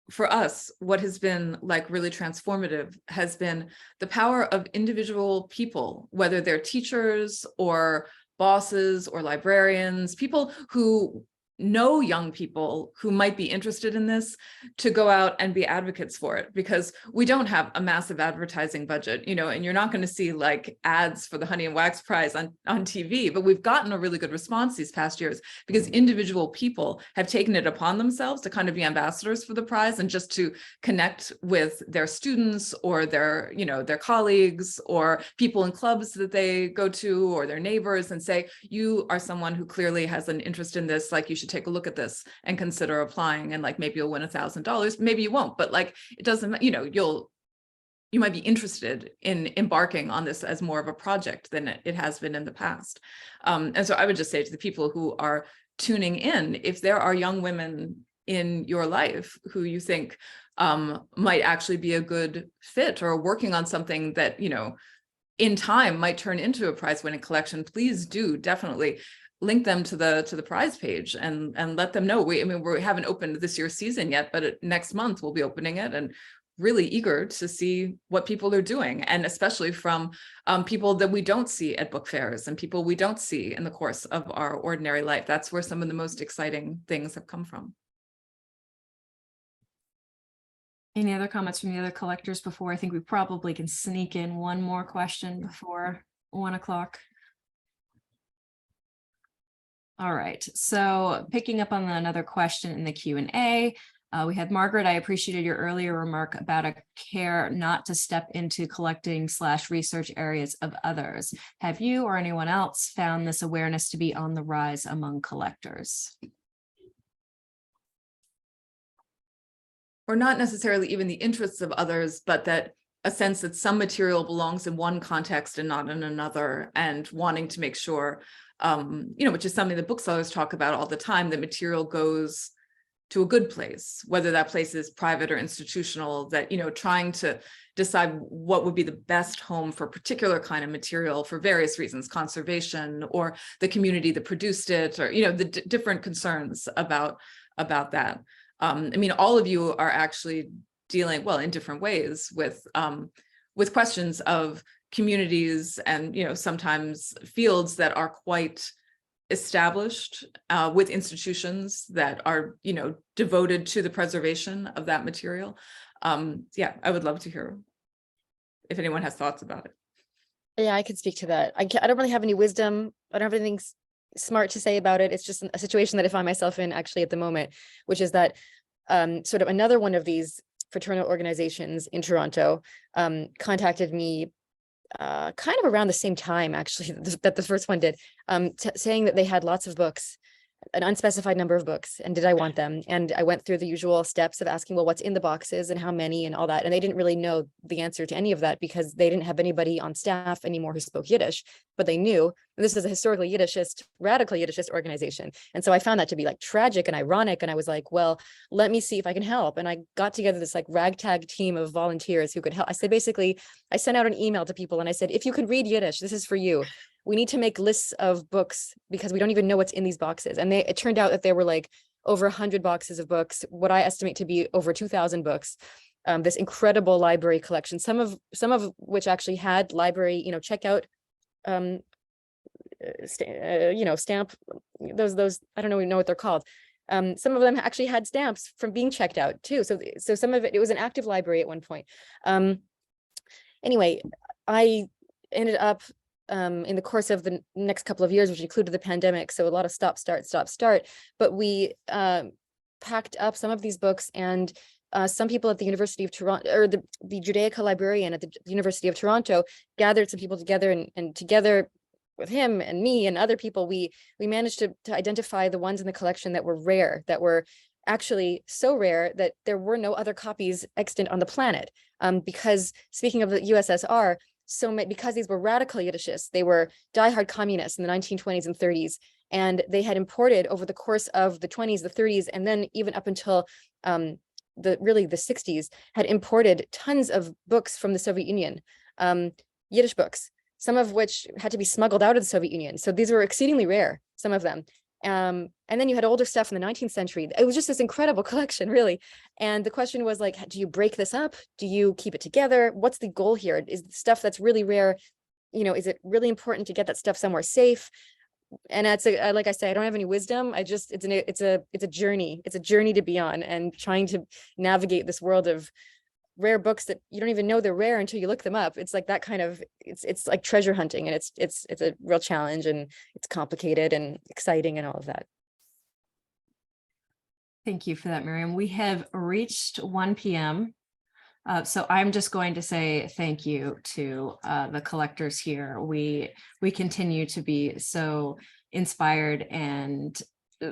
for us, what has been like really transformative has been the power of individual people, whether they're teachers or bosses or librarians, people who know young people who might be interested in this, to go out and be advocates for it, because we don't have a massive advertising budget, you know, and you're not going to see like ads for the Honey and Wax Prize on TV, but we've gotten a really good response these past years because individual people have taken it upon themselves to kind of be ambassadors for the prize and just to connect with their students or their, you know, their colleagues or people in clubs that they go to or their neighbors and say, you are someone who clearly has an interest in this, like you should take a look at this and consider applying, and like maybe you'll win $1,000, maybe you won't, but like it doesn't, you know, you might be interested in embarking on this as more of a project than it has been in the past. And so I would just say to the people who are tuning in, if there are young women in your life who you think might actually be a good fit or working on something that, you know, in time might turn into a prize winning collection, please do definitely link them to the prize page and let them know. We haven't opened this year's season yet, but next month we'll be opening it, and really eager to see what people are doing, and especially from people that we don't see at book fairs and people we don't see in the course of our ordinary life. That's where some of the most exciting things have come from. Any other comments from the other collectors before? I think we probably can sneak in one more question before 1 o'clock. All right, so picking up on another question in the Q&A, we had Margaret. I appreciated your earlier remark about a care not to step into collecting/research areas of others. Have you or anyone else found this awareness to be on the rise among collectors? Or not necessarily even the interests of others, but that a sense that some material belongs in one context and not in another, and wanting to make sure, you know, which is something that booksellers talk about all the time, that material goes to a good place, whether that place is private or institutional, that, you know, trying to decide what would be the best home for a particular kind of material for various reasons, conservation or the community that produced it, or, you know, the different concerns about that. I mean, all of you are actually dealing, well, in different ways with questions of communities and, you know, sometimes fields that are quite established, with institutions that are, you know, devoted to the preservation of that material. Yeah, I would love to hear if anyone has thoughts about it. Yeah, I could speak to that. I don't really have any wisdom. I don't have anything smart to say about it. It's just a situation that I find myself in actually at the moment, which is that sort of another one of these fraternal organizations in Toronto contacted me kind of around the same time, actually, that the first one did, saying that they had lots of books, an unspecified number of books, and did I want them? And I went through the usual steps of asking, well, what's in the boxes and how many and all that. And they didn't really know the answer to any of that because they didn't have anybody on staff anymore who spoke Yiddish, but they knew this is a historically Yiddishist, radical Yiddishist organization. And so I found that to be like tragic and ironic. And I was like, well, let me see if I can help. And I got together this like ragtag team of volunteers who could help. I said, basically, I sent out an email to people and I said, if you can read Yiddish, this is for you. We need to make lists of books because we don't even know what's in these boxes. And it turned out that there were like over 100 boxes of books, what I estimate to be over 2,000 books, this incredible library collection, some of which actually had library, you know, checkout, you know, stamp, those, I don't know what they're called. Some of them actually had stamps from being checked out too. So some of it was an active library at one point. Anyway, I ended up in the course of the next couple of years, which included the pandemic, so a lot of stop, start, but we packed up some of these books, and some people at the University of Toronto, or the Judaica librarian at the University of Toronto, gathered some people together, and together with him and me and other people, we managed to identify the ones in the collection that were rare, that were actually so rare that there were no other copies extant on the planet. because speaking of the USSR, because these were radical Yiddishists, they were diehard communists in the 1920s and 30s, and they had imported over the course of the 20s, the 30s, and then even up until the 60s, had imported tons of books from the Soviet Union, Yiddish books, some of which had to be smuggled out of the Soviet Union. So these were exceedingly rare, some of them. And then you had older stuff in the 19th century. It was just this incredible collection, really. And the question was like, do you break this up? Do you keep it together? What's the goal here? Is the stuff that's really rare, is it really important to get that stuff somewhere safe? And that's like I say, I don't have any wisdom. It's a journey. It's a journey to be on, and trying to navigate this world of rare books that you don't even know they're rare until you look them up. It's like that kind of, it's like treasure hunting, and it's a real challenge, and it's complicated and exciting and all of that. Thank you for that, Miriam. We have reached 1 p.m. So I'm just going to say thank you to the collectors here. We continue to be so inspired and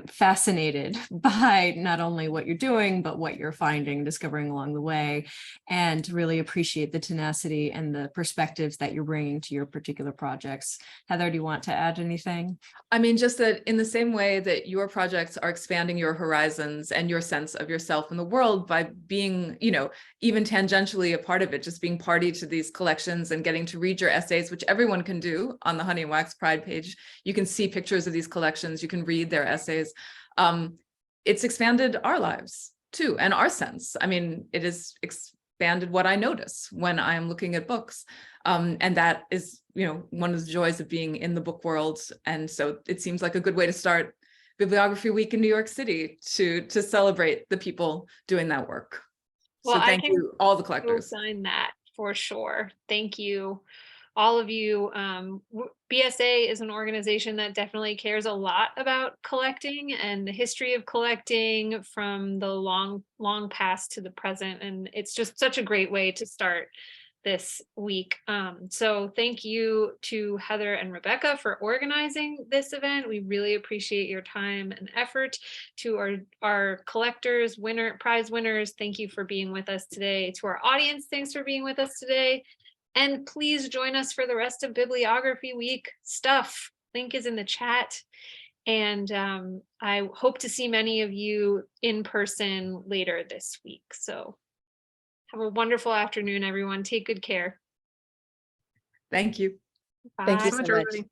fascinated by not only what you're doing, but what you're finding, discovering along the way, and really appreciate the tenacity and the perspectives that you're bringing to your particular projects. Heather, do you want to add anything? I mean, just that in the same way that your projects are expanding your horizons and your sense of yourself in the world by being, even tangentially a part of it, just being party to these collections and getting to read your essays, which everyone can do on the Honey and Wax Pride page. You can see pictures of these collections, you can read their essays. It's expanded our lives too, and our sense. I mean, it has expanded what I notice when I'm looking at books. And that is, one of the joys of being in the book world. And so it seems like a good way to start Bibliography Week in New York City to celebrate the people doing that work. Well, so thank you, all the collectors. Sign that for sure. Thank you, all of you. BSA is an organization that definitely cares a lot about collecting and the history of collecting from the long past to the present. And it's just such a great way to start this week. So thank you to Heather and Rebecca for organizing this event. We really appreciate your time and effort. To our collectors, prize winners, thank you for being with us today. To our audience, thanks for being with us today. And please join us for the rest of Bibliography Week stuff. Link is in the chat. And I hope to see many of you in person later this week. So have a wonderful afternoon, everyone. Take good care. Thank you. Bye. Thank you so much, so much. everybody.